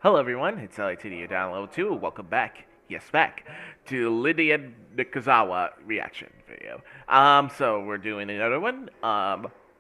Hello everyone, it's LATD Download 2. Welcome back, yes back, to Lydia Nikazawa reaction video. So we're doing another one.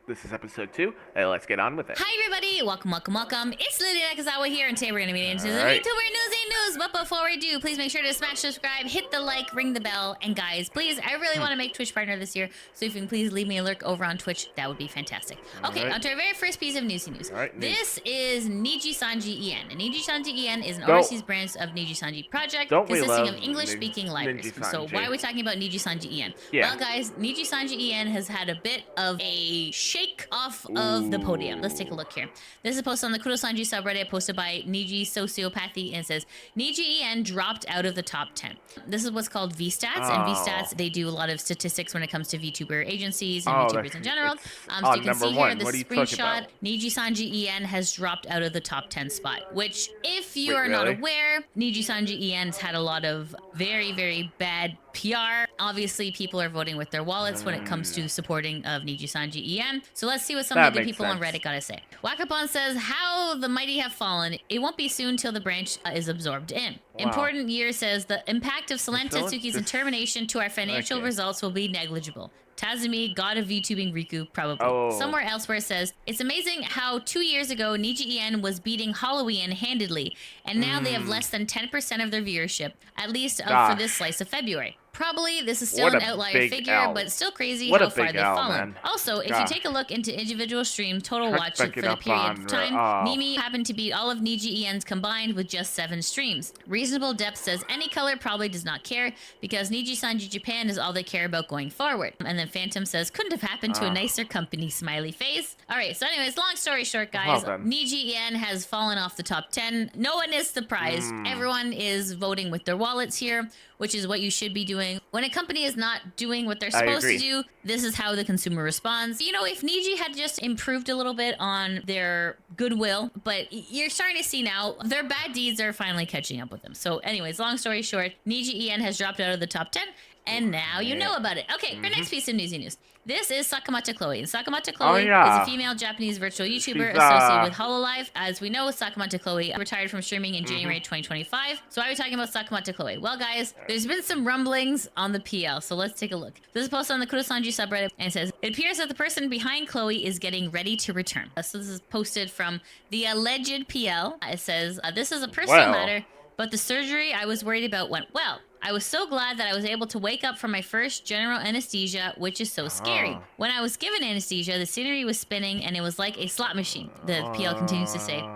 This is episode 2, and let's get on with it. Hi everybody, welcome. It's Lydia Nakazawa here, and today we're going to be into the Alright. VTuber news. But before we do, please make sure to smash subscribe, hit the like, ring the bell, and guys, please, I really want to make Twitch partner this year, so if you can please leave me a lurk over on Twitch, that would be fantastic. Okay, Alright. on to our very first piece of news. Alright, This is Nijisanji EN. And Nijisanji EN is an Go. overseas branch of Nijisanji Project, Don't we consisting love of English-speaking libraries. So Nijisanji? why are we talking about Nijisanji EN? Yeah. Well guys, Nijisanji EN has had a bit of a shake off of the podium. Let's take a look here. This is posted on the Kurosanji subreddit, posted by Niji Sociopathy, and it says Niji EN dropped out of the top 10. This is what's called VStats, and VStats, they do a lot of statistics when it comes to VTuber agencies and VTubers in general. So you can see here the screenshot. Nijisanji EN has dropped out of the top 10 spot, which, if you are not aware, Nijisanji EN's had a lot of very, very bad PR. Obviously, people are voting with their wallets when it comes to supporting of Nijisanji EN. So let's see what some of the people on Reddit gotta say. Wakapon says, how the mighty have fallen. It won't be soon till the branch is absorbed in. Wow. Important Year says, the impact of Solen Tetsuki's termination to our financial results will be negligible. Tazumi, god of VTubing Riku, probably. Somewhere else where it says, it's amazing how 2 years ago Niji EN was beating Halloween handedly, and now they have less than 10% of their viewership, at least for this slice of February. Probably this is still an outlier figure, but it's still crazy how far they've fallen. Also, if you take a look into individual stream total watch for the period of time, Nimi happened to beat all of Niji EN's combined with just 7 streams. Reasonable Depth says any color probably does not care because Nijisanji Japan is all they care about going forward. And then Phantom says couldn't have happened to a nicer company, smiley face. Alright, so anyways, long story short guys, Niji EN has fallen off the top 10. No one is surprised. Everyone is voting with their wallets here, which is what you should be doing. When a company is not doing what they're supposed to do, this is how the consumer responds. You know, if Niji had just improved a little bit on their goodwill, but you're starting to see now their bad deeds are finally catching up with them. So anyways, long story short, Niji EN has dropped out of the top 10, and now you know about it. Okay, for next piece of news. This is Sakamata Chloe. And Sakamata Chloe is a female Japanese virtual YouTuber associated with Hololive. As we know, Sakamata Chloe retired from streaming in January 2025. So why are we talking about Sakamata Chloe? Well, guys, there's been some rumblings on the PL, so let's take a look. This is posted on the Kurosanji subreddit, and it says, it appears that the person behind Chloe is getting ready to return. So this is posted from the alleged PL. It says, this is a personal matter, but the surgery I was worried about went well. I was so glad that I was able to wake up from my first general anesthesia, which is so scary. When I was given anesthesia, the scenery was spinning and it was like a slot machine, the PL continues to say.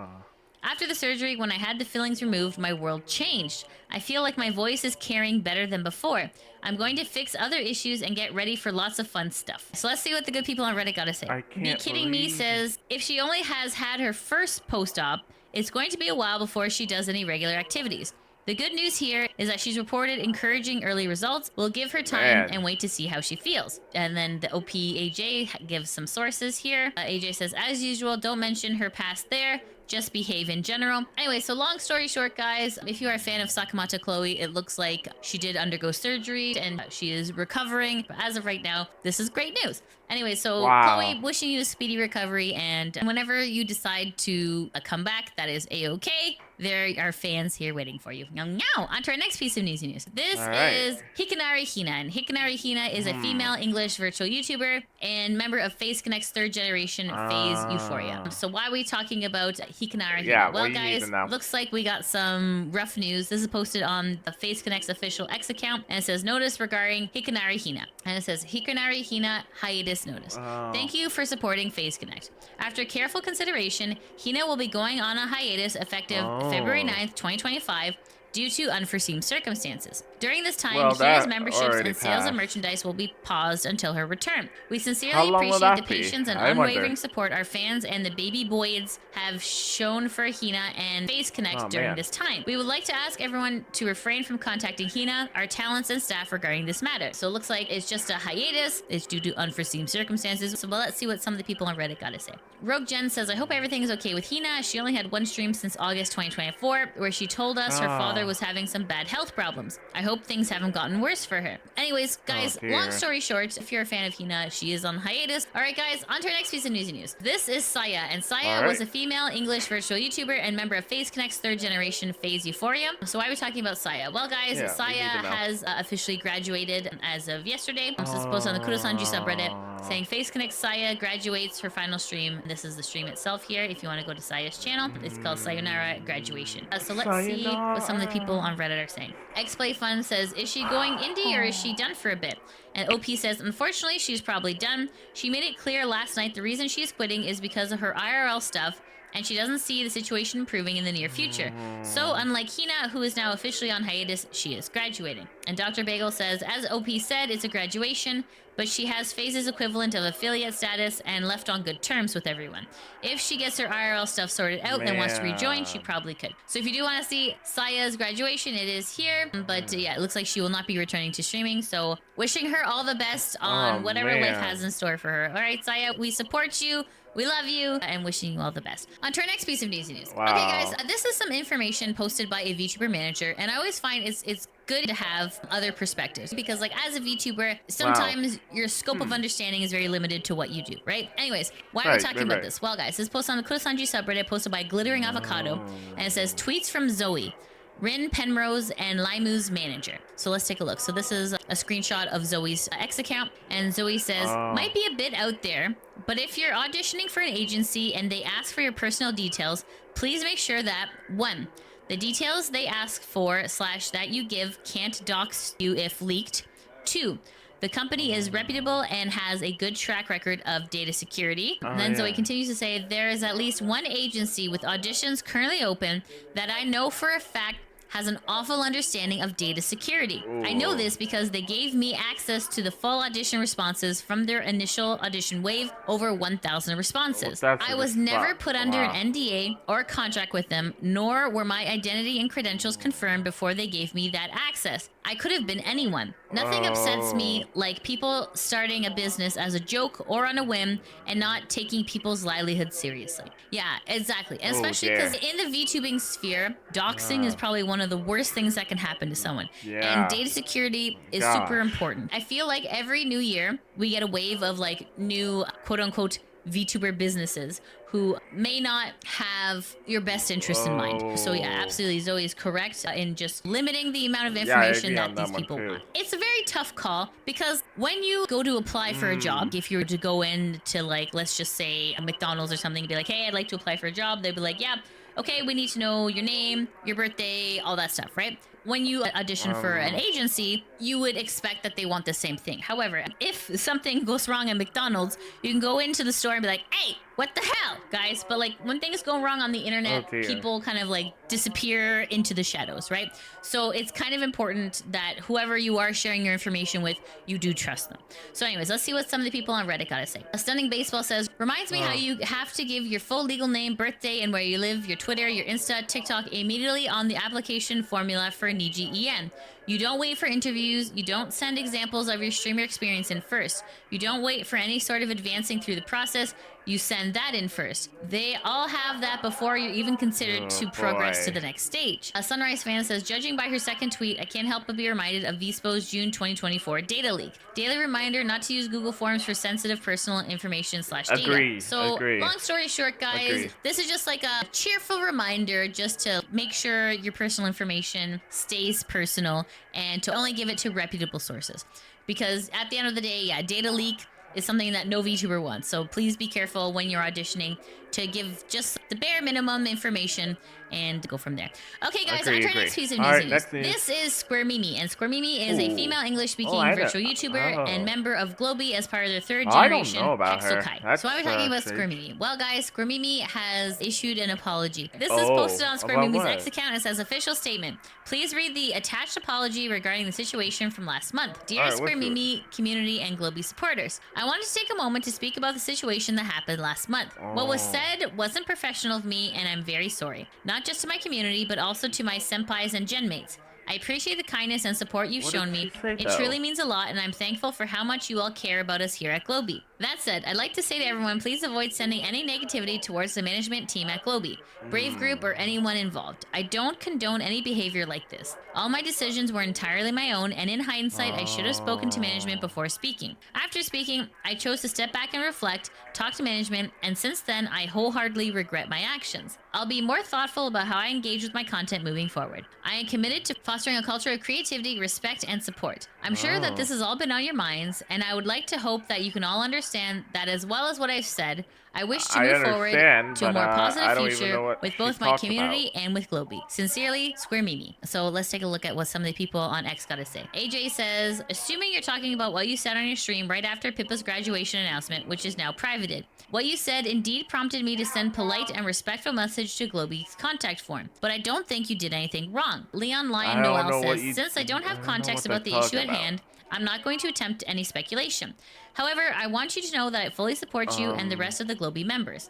After the surgery, when I had the fillings removed, my world changed. I feel like my voice is carrying better than before. I'm going to fix other issues and get ready for lots of fun stuff. So let's see what the good people on Reddit gotta say. Be Kidding Me says, if she only has had her first post-op, it's going to be a while before she does any regular activities. The good news here is that she's reported encouraging early results. We'll give her time and wait to see how she feels. And then the OP AJ gives some sources here. AJ says, as usual, don't mention her past there. Just behave in general. Anyway, so long story short, guys, if you are a fan of Sakamata Chloe, it looks like she did undergo surgery and she is recovering. But as of right now, this is great news. Anyway, so Chloe, wishing you a speedy recovery, and whenever you decide to come back, that is a-okay. There are fans here waiting for you. Now, on to our next piece of news. This is Hikanari Hina, and Hikanari Hina is a female English virtual YouTuber and member of Phase Connect's third generation Phase Euphoria. So why are we talking about Hikanari Hina? Well, guys, looks like we got some rough news. This is posted on the Phase Connect's official X account, and it says, notice regarding Hikanari Hina. And it says, Hikanari Hina hiatus notice. Thank you for supporting Phase Connect. After careful consideration, Hina will be going on a hiatus effective February 9th, 2025, due to unforeseen circumstances. During this time, Hina's memberships and sales of merchandise will be paused until her return. We sincerely appreciate the patience and unwavering support our fans and the baby boys have shown for Hina and Phase Connect during this time. We would like to ask everyone to refrain from contacting Hina, our talents, and staff regarding this matter. So it looks like it's just a hiatus. It's due to unforeseen circumstances. So let's see what some of the people on Reddit gotta say. Rogue Jen says, I hope everything is okay with Hina. She only had one stream since August 2024, where she told us her father was having some bad health problems. I hope hope things haven't gotten worse for her. Anyways, guys, dear. long story short, if you're a fan of Hina, she is on hiatus. All right, guys, on to our next piece of news. This is Saya, and Saya was a female English virtual YouTuber and member of FaZe Connect's third generation FaZe Euphoria. So why are we talking about Saya? Well, guys, Saya has officially graduated as of yesterday. This is posted on the Nijisanji subreddit saying FaZe Connect Saya graduates her final stream. This is the stream itself here. If you want to go to Saya's channel, it's called Sayonara Graduation. So let's see what some of the people on Reddit are saying. Xplay Fun says, is she going indie or is she done for a bit? And OP says, unfortunately, she's probably done. She made it clear last night the reason she's quitting is because of her IRL stuff, and she doesn't see the situation improving in the near future. So unlike Hina, who is now officially on hiatus, she is graduating. And Dr. Bagel says, as OP said, it's a graduation, but she has FaZe's equivalent of affiliate status and left on good terms with everyone. If she gets her IRL stuff sorted out and wants to rejoin, she probably could. So if you do want to see Saya's graduation, it is here. But yeah, it looks like she will not be returning to streaming. So wishing her all the best on whatever life has in store for her. All right, Saya, we support you. We love you and wishing you all the best. On to our next piece of news. Wow. Okay, guys, this is some information posted by a VTuber manager, and I always find it's good to have other perspectives because, like, as a VTuber, sometimes your scope of understanding is very limited to what you do, right? Anyways, why are we talking about this? Well, guys, this post on the Nijisanji subreddit posted by Glittering Avocado, and it says tweets from Zoe, Rin, Penrose, and Limu's manager. So let's take a look. So this is a screenshot of Zoe's X account, and Zoe says, might be a bit out there, but if you're auditioning for an agency and they ask for your personal details, please make sure that 1, the details they ask for / that you give can't dox you if leaked. 2, the company is reputable and has a good track record of data security. Then Zoe continues to say, there is at least one agency with auditions currently open that I know for a fact has an awful understanding of data security. I know this because they gave me access to the full audition responses from their initial audition wave, over 1,000 responses. I was never put under an NDA or a contract with them, nor were my identity and credentials confirmed before they gave me that access. I could have been anyone. Nothing upsets me like people starting a business as a joke or on a whim and not taking people's livelihood seriously. Yeah, exactly. And especially because in the VTubing sphere, doxing is probably one of the worst things that can happen to someone. And data security is super important. I feel like every new year, we get a wave of like new quote-unquote VTuber businesses who may not have your best interest in mind. So yeah, absolutely, Zoe is correct in just limiting the amount of information that these people want. It's a very tough call because when you go to apply for a job, if you were to go in to, like, let's just say a McDonald's or something, and be like, hey, I'd like to apply for a job, they'd be like, yeah, okay, we need to know your name, your birthday, all that stuff, right? When you audition for an agency, you would expect that they want the same thing. However, if something goes wrong at McDonald's, you can go into the store and be like, hey, what the hell, guys? But like when things go wrong on the internet, people kind of like disappear into the shadows, right? So it's kind of important that whoever you are sharing your information with, you do trust them. So anyways, let's see what some of the people on Reddit gotta say. A Stunning Baseball says, reminds me how you have to give your full legal name, birthday, and where you live, your Twitter, your Insta, TikTok immediately on the application formula for Niji EN. You don't wait for interviews. You don't send examples of your streamer experience in first. You don't wait for any sort of advancing through the process. You send that in first. They all have that before you're even considered to progress to the next stage. A Sunrise fan says, judging by her second tweet, I can't help but be reminded of VSPO's June 2024 data leak. Daily reminder not to use Google Forms for sensitive personal information / data. So long story short, guys, this is just like a cheerful reminder just to make sure your personal information stays personal and to only give it to reputable sources. Because at the end of the day, yeah, data leak is something that no VTuber wants. So please be careful when you're auditioning to give just the bare minimum information and go from there. Okay, guys, on to our next piece of news. This is Square Mimi, and Square Mimi is a female English-speaking virtual YouTuber and member of Globi as part of their third generation Hexokai. So why are we talking about Square Mimi? Well, guys, Square Mimi has issued an apology. This is posted on Square Mimi's X account. It says, official statement. Please read the attached apology regarding the situation from last month. Dear Square Mimi community and Globi supporters, I wanted to take a moment to speak about the situation that happened last month. What was said wasn't professional of me, and I'm very sorry. Not just to my community, but also to my senpais and genmates. I appreciate the kindness and support you've shown me. It truly means a lot, and I'm thankful for how much you all care about us here at Globi. That said, I'd like to say to everyone, please avoid sending any negativity towards the management team at Globi, Brave Group, or anyone involved. I don't condone any behavior like this. All my decisions were entirely my own, and in hindsight, I should have spoken to management before speaking. After speaking, I chose to step back and reflect, talk to management, and since then, I wholeheartedly regret my actions. I'll be more thoughtful about how I engage with my content moving forward. I am committed to fostering a culture of creativity, respect, and support. I'm sure that this has all been on your minds, and I would like to hope that you can all understand that as well as what I've said, I wish to move forward to a more positive future with both my community and with Globi. Sincerely, Square Mimi. So let's take a look at what some of the people on X got to say. AJ says, assuming you're talking about what you said on your stream right after Pippa's graduation announcement, which is now privated. What you said indeed prompted me to send polite and respectful message to Globi's contact form, but I don't think you did anything wrong. Leon Lion Noel says, since I don't have context about the issue at hand, I'm not going to attempt any speculation. However, I want you to know that I fully support you and the rest of the Globi members.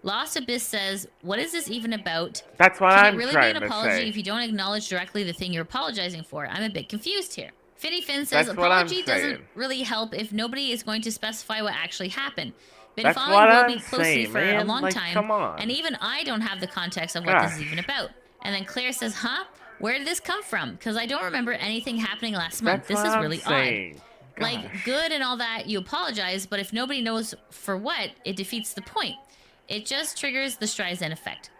Lost Abyss says, what is this even about? That's what I'm Can it really trying be an to apology say. if you don't acknowledge directly the thing you're apologizing for? I'm a bit confused here. Finny Finn says, apology doesn't really help if nobody is going to specify what actually happened. Been following Globi closely for a long time, and even I don't have the context of what this is even about. And then Claire says, huh? Where did this come from? Because I don't remember anything happening last month. This is really odd. Like, good and all that, you apologize, but if nobody knows for what, it defeats the point. It just triggers the Streisand effect.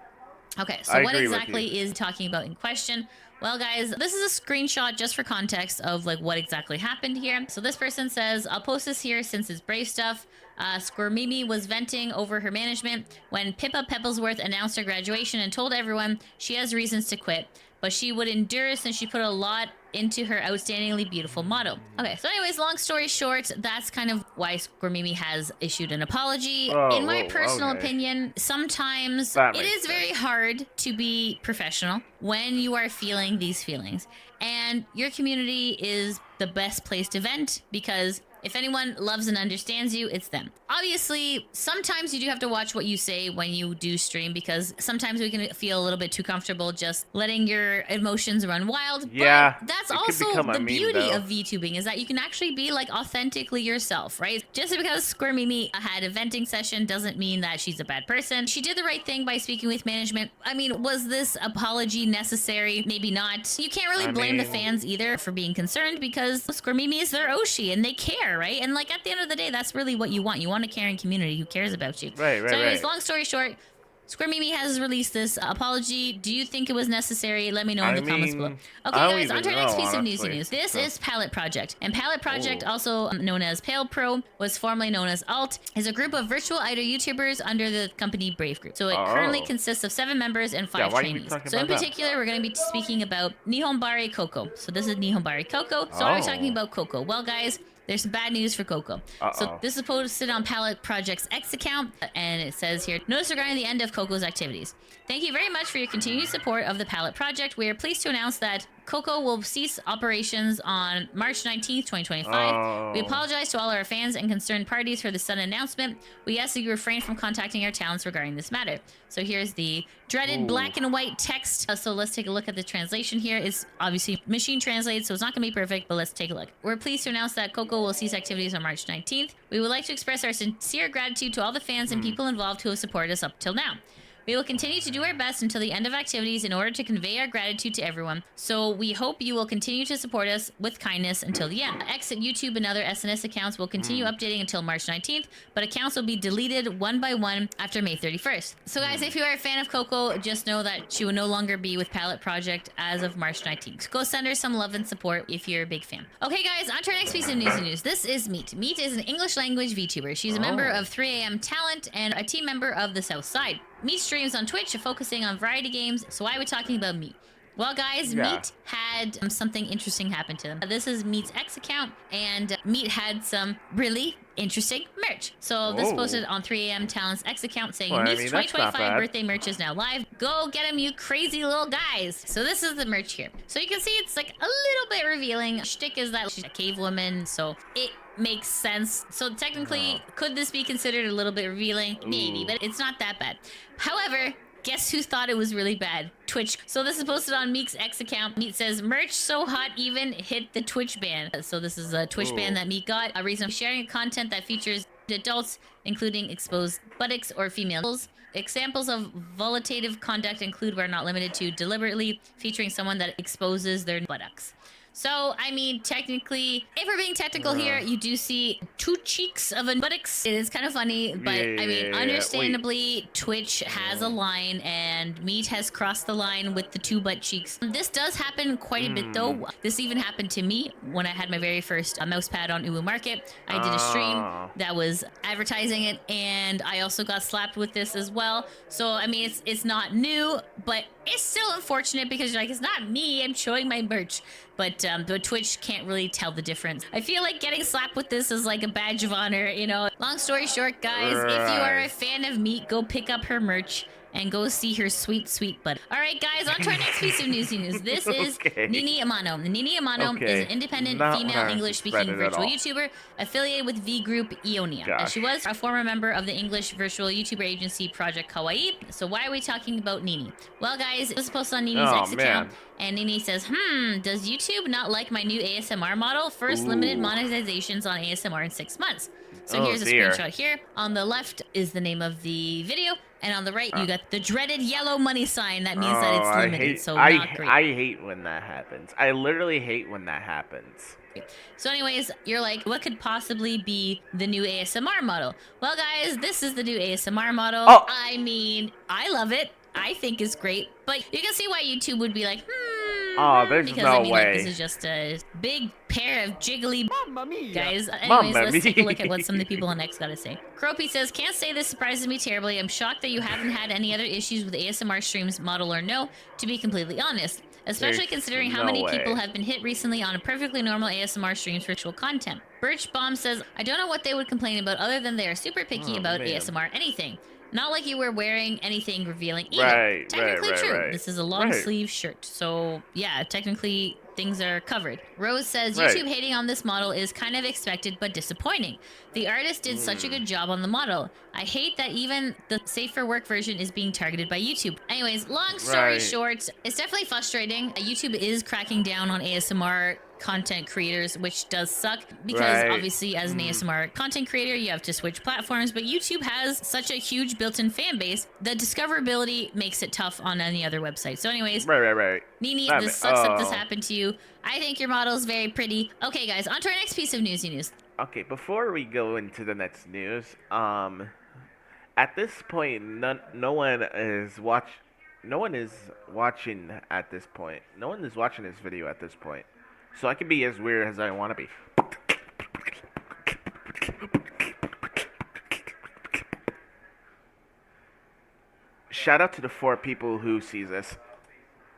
Okay, so what exactly is talking about in question? Well, guys, this is a screenshot just for context of like what exactly happened here. So this person says, I'll post this here since it's brave stuff. Squirmimi was venting over her management when Pippa Pebblesworth announced her graduation and told everyone she has reasons to quit, but she would endure since she put a lot into her outstandingly beautiful motto. Okay, so anyways, long story short, that's kind of why Squirmimi has issued an apology. In my personal opinion, sometimes it is very hard to be professional when you are feeling these feelings. And your community is the best place to vent because if anyone loves and understands you, it's them. Obviously, sometimes you do have to watch what you say when you do stream because sometimes we can feel a little bit too comfortable just letting your emotions run wild. Yeah, but that's also the beauty of VTubing is that you can actually be like authentically yourself, right? Just because Square Mimi had a venting session doesn't mean that she's a bad person. She did the right thing by speaking with management. I mean, was this apology necessary? Maybe not. You can't really blame the fans either for being concerned because Square Mimi is their Oshi and they care, right? And like at the end of the day, that's really what you want. You want a caring community who cares about you. Right. So anyways, long story short, Square Mimi has released this apology. Do you think it was necessary? Let me know in the comments below. Okay, guys, on to our next piece of news. This is Pallet Project. And Pallet Project, also known as Pale Pro, was formerly known as Alt, is a group of virtual idol YouTubers under the company Brave Group. So it currently consists of 7 members and 5 trainees. So in particular, we're going to be speaking about Nihonbari Coco. So this is Nihonbari Coco. So why are we talking about Coco? Well, guys, there's some bad news for Coco. So this is posted on Pallet Project's X account, and it says here, notice regarding the end of Coco's activities. Thank you very much for your continued support of the Pallet Project. We are pleased to announce that Coco will cease operations on March 19th, 2025. We apologize to all our fans and concerned parties for the sudden announcement. We ask that you refrain from contacting our talents regarding this matter. So here's the dreaded black and white text. So let's take a look at the translation here. It's obviously machine translated, so it's not going to be perfect, but let's take a look. We're pleased to announce that Coco will cease activities on March 19th. We would like to express our sincere gratitude to all the fans and people involved who have supported us up till now. We will continue to do our best until the end of activities in order to convey our gratitude to everyone. So we hope you will continue to support us with kindness until the end. Exit YouTube and other SNS accounts will continue updating until March 19th, but accounts will be deleted one by one after May 31st. So guys, if you are a fan of Coco, just know that she will no longer be with Pallet Project as of March 19th. Go send her some love and support if you're a big fan. Okay guys, on to our next piece of news. This is Meat. Meat is an English language VTuber. She's a member of 3am Talent and a team member of the South Side. Meat streams on Twitch, focusing on variety games. So why are we talking about Meat? Well, guys, Meat had something interesting happen to them. This is Meat's X account, and Meat had some really interesting merch. So this posted on 3am Talent's X account saying, Meat's 2025 birthday merch is now live. Go get them, you crazy little guys. So this is the merch here. So you can see it's like a little bit revealing. Shtick is that she's a cave woman, so it makes sense. So technically, could this be considered a little bit revealing? Maybe, but it's not that bad. However, guess who thought it was really bad? Twitch. So this is posted on Meek's X account. Meek says, merch so hot even hit the Twitch ban. So this is a Twitch ban that Meek got. A reason for sharing content that features adults, including exposed buttocks or females. Examples of volitative conduct include, but are not limited to, deliberately featuring someone that exposes their buttocks. So, I mean, technically, if we're being technical here, you do see 2 cheeks of a buttocks. It is kind of funny, but I mean, understandably, Twitch has a line, and Meat has crossed the line with the 2 butt cheeks. This does happen quite a bit, though. This even happened to me when I had my very first mouse pad on Uwu Market. I did a stream that was advertising it, and I also got slapped with this as well. So, I mean, it's not new, but it's still unfortunate because you're like, it's not me, I'm showing my merch. But Twitch can't really tell the difference. I feel like getting slapped with this is like a badge of honor, you know. Long story short, guys, if you are a fan of Meat, go pick up her merch and go see her sweet, sweet butt. All right, guys, on to our next piece of news. This is Nini Amano. Nini Amano is an independent female English-speaking virtual YouTuber affiliated with V Group Ionia. She was a former member of the English virtual YouTuber agency Project Kawaii. So why are we talking about Nini? Well, guys, this is posted on Nini's X account, and Nini says, does YouTube not like my new ASMR model? First limited monetizations on ASMR in 6 months. So here's a screenshot here. On the left is the name of the video, and on the right, you got the dreaded yellow money sign. That means that it's limited, not great. I hate when that happens. I literally hate when that happens. So anyways, you're like, what could possibly be the new ASMR model? Well, guys, this is the new ASMR model. I mean, I love it. I think it's great. But you can see why YouTube would be like, there's because, no I mean, way. Like, this is just a big pair of jiggly guys. Anyways, let's take a look at what some of the people on X got to say. Croppy says, can't say this surprises me terribly. I'm shocked that you haven't had any other issues with ASMR streams, model or no, to be completely honest. Especially considering how many people have been hit recently on a perfectly normal ASMR streams for actual content. Birch Bomb says, I don't know what they would complain about other than they are super picky about ASMR anything. Not like you were wearing anything revealing either. Technically true. This is a long sleeve shirt. So yeah, technically things are covered. Rose says, YouTube hating on this model is kind of expected but disappointing. The artist did such a good job on the model. I hate that even the safe for work version is being targeted by YouTube. Anyways, long story short, it's definitely frustrating. YouTube is cracking down on ASMR content creators, which does suck because obviously as an ASMR content creator you have to switch platforms, but YouTube has such a huge built-in fan base that discoverability makes it tough on any other website. So anyways, Nini, this sucks that this happened to you. I think your model is very pretty. Okay guys, on to our next piece of news. Okay, before we go into the next news, at this point no one is watching at this point. No one is watching this video at this point. So I can be as weird as I want to be. Shout out to the 4 people who sees this.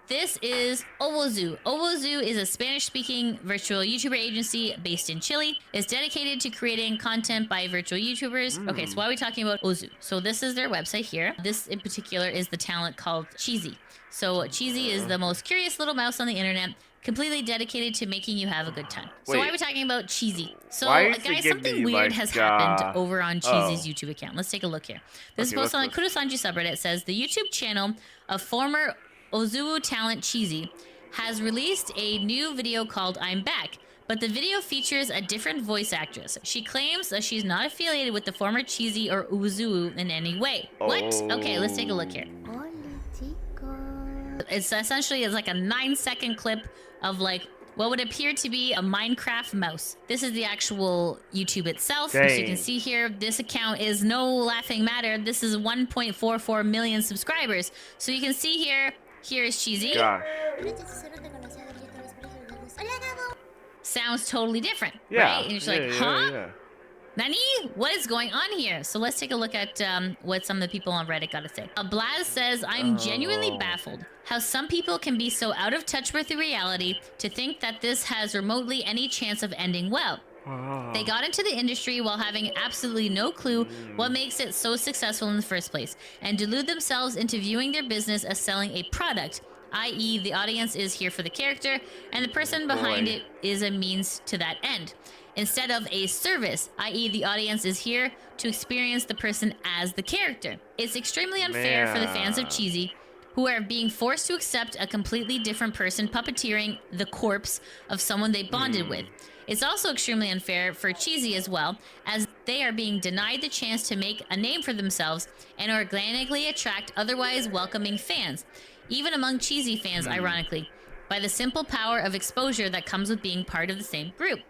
This is Owozu. Owozu is a Spanish-speaking virtual YouTuber agency based in Chile. It's dedicated to creating content by virtual YouTubers. Okay, so why are we talking about Ozu? So this is their website here. This in particular is the talent called Cheesy. So Cheesy is the most curious little mouse on the internet, completely dedicated to making you have a good time. So why are we talking about Cheesy? So guys, something weird has happened over on Cheesy's YouTube account. Let's take a look here. This is posted on the Kurosanji subreddit. It says, the YouTube channel of former Ozu talent Cheesy has released a new video called I'm Back, but the video features a different voice actress. She claims that she's not affiliated with the former Cheesy or Ozu in any way. What? Okay, let's take a look here. It's essentially like a 9-second clip of like what would appear to be a Minecraft mouse. This is the actual YouTube itself. As you can see here, this account is no laughing matter. This is 1.44 million subscribers. So you can see here, here's Cheesy. Sounds totally different, right? And you're just like, huh? Nani? What is going on here? So let's take a look at what some of the people on Reddit got to say. Blaz says, I'm genuinely baffled how some people can be so out of touch with the reality to think that this has remotely any chance of ending well. They got into the industry while having absolutely no clue what makes it so successful in the first place, and delude themselves into viewing their business as selling a product, i.e. the audience is here for the character, and the person behind it is a means to that end, instead of a service, i.e. the audience is here to experience the person as the character. It's extremely unfair for the fans of Cheesy, who are being forced to accept a completely different person puppeteering the corpse of someone they bonded with. It's also extremely unfair for Cheesy as well, as they are being denied the chance to make a name for themselves and organically attract otherwise welcoming fans, even among cheesy fans, ironically, by the simple power of exposure that comes with being part of the same group.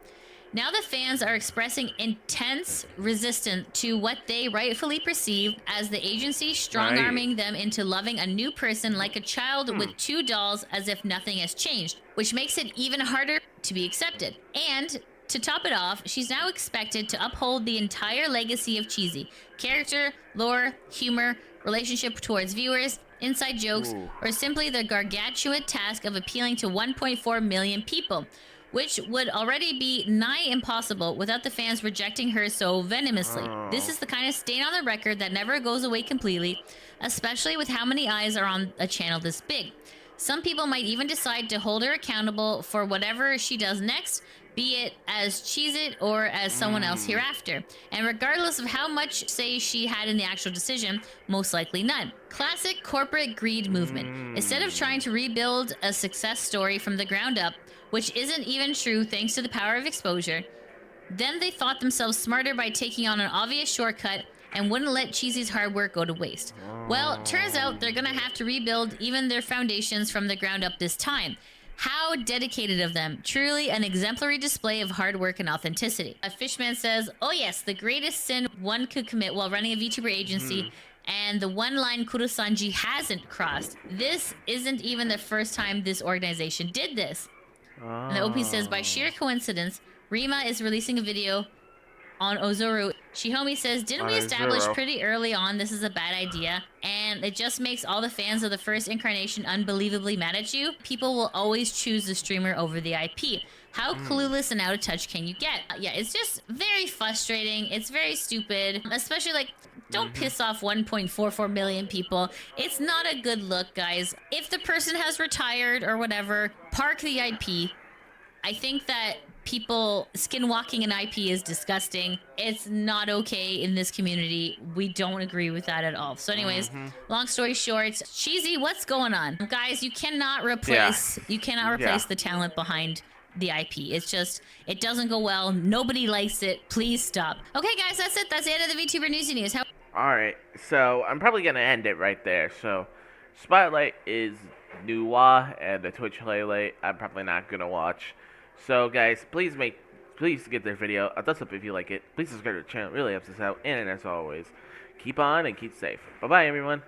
Now the fans are expressing intense resistance to what they rightfully perceive as the agency strong-arming them into loving a new person like a child with two dolls as if nothing has changed, which makes it even harder to be accepted. And to top it off, she's now expected to uphold the entire legacy of cheesy character, lore, humor, relationship towards viewers, inside jokes, or simply the gargantuan task of appealing to 1.4 million people, which would already be nigh impossible without the fans rejecting her so venomously. This is the kind of stain on the record that never goes away completely, especially with how many eyes are on a channel this big. Some people might even decide to hold her accountable for whatever she does next, be it as Cheez-It or as someone else hereafter. And regardless of how much say she had in the actual decision, most likely none. Classic corporate greed movement. Instead of trying to rebuild a success story from the ground up, which isn't even true thanks to the power of exposure, then they thought themselves smarter by taking on an obvious shortcut and wouldn't let Cheesy's hard work go to waste. Well, turns out they're gonna have to rebuild even their foundations from the ground up this time. How dedicated of them. Truly an exemplary display of hard work and authenticity. A Fishman says, oh yes, the greatest sin one could commit while running a VTuber agency, and the one line Kurosanji hasn't crossed. This isn't even the first time this organization did this. And the OP says, by sheer coincidence, Rima is releasing a video on Ozuru. Shihomi says, didn't we establish pretty early on this is a bad idea? And it just makes all the fans of the first incarnation unbelievably mad at you. People will always choose the streamer over the IP. How clueless and out of touch can you get? Yeah, it's just very frustrating. It's very stupid. Especially, like, don't piss off 1.44 million people. It's not a good look, guys. If the person has retired or whatever, park the IP. I think that people skinwalking an IP is disgusting. It's not okay in this community. We don't agree with that at all. So anyways, long story short, Cheesy, what's going on? Guys, you cannot replace the talent behind the IP. It's just, it doesn't go well. Nobody likes it. Please stop. Okay, guys, that's it. That's the end of the VTuber news. Alright, so I'm probably going to end it right there. So, Spotlight is Nuwa, and the Twitch highlight I'm probably not going to watch. So, guys, please give this video a thumbs up if you like it. Please subscribe to the channel. It really helps us out. And as always, keep on and keep safe. Bye-bye, everyone.